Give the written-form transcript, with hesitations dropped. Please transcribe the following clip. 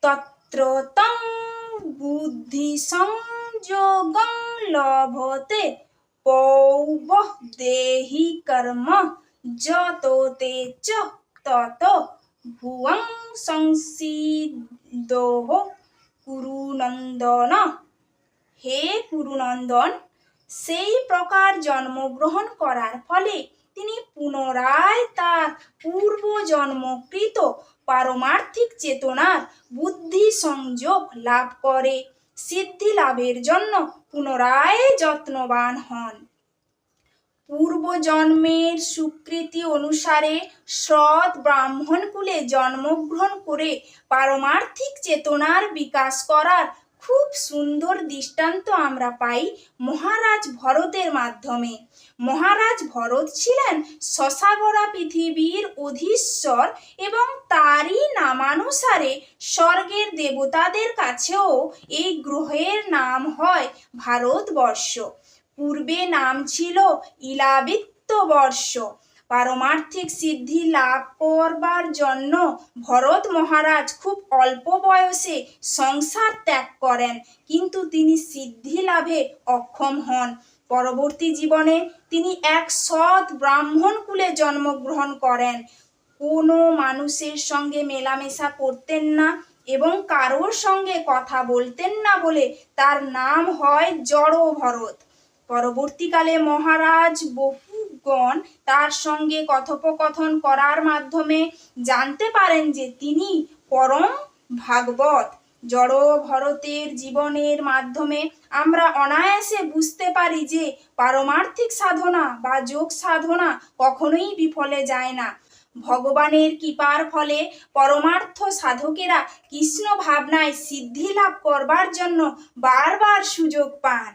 তত্র তং বুদ্ধি সংযোগং লভতে পৌবঃ দেহি কর্ম যতো তে চ তত ভুবং সংসিদোহ কুরুনন্দন। হে কুরুনন্দন, সেই প্রকার জন্মগ্রহণ করার ফলে তিনি পুনরায় তার পূর্বজন্মকৃত পারমার্থিক চেতনার বুদ্ধি সংযোগ লাভ করে সিদ্ধি লাভের জন্য পুনরায় যত্নবান হন। পূর্বজন্মের সুকৃতি অনুসারে সৎ ব্রাহ্মণকুলে জন্মগ্রহণ করে পারমার্থিক চেতনার বিকাশ করার খুব সুন্দর দৃষ্টান্ত আমরা পাই মহারাজ ভরতের মাধ্যমে। মহারাজ ভরত ছিলেন শশাগড়া পৃথিবীর অধীশ্বর এবং তারই নামানুসারে স্বর্গের দেবতাদের কাছেও এই গ্রহের নাম হয় ভারতবর্ষ। পূর্বে নাম ছিল ইলাবিত্যবর্ষ। পারমার্থিক সিদ্ধি লাভ করবার জন্য ভরত মহারাজ খুব অল্প বয়সে সংসার ত্যাগ করেন, কিন্তু তিনি সিদ্ধি লাভে অক্ষম হন। পরবর্তী জীবনে তিনি এক সৎ ব্রাহ্মণ কুলে জন্মগ্রহণ করেন। কোনো মানুষের সঙ্গে মেলামেশা করতেন না এবং কারোর সঙ্গে কথা বলতেন না বলে তার নাম হয় জড় ভরত। পরবর্তীকালে মহারাজ বহুগণ তার সঙ্গে কথোপকথন করার মাধ্যমে জানতে পারেন যে তিনি পরম ভাগবত। জড় ভরতের জীবনের মাধ্যমে আমরা অনায়াসে বুঝতে পারি যে পারমার্থিক সাধনা বা যোগ সাধনা কখনোই বিফলে যায় না। ভগবানের কৃপার ফলে পরমার্থ সাধকেরা কৃষ্ণ ভাবনায় সিদ্ধি লাভ করবার জন্য বারবার সুযোগ পান।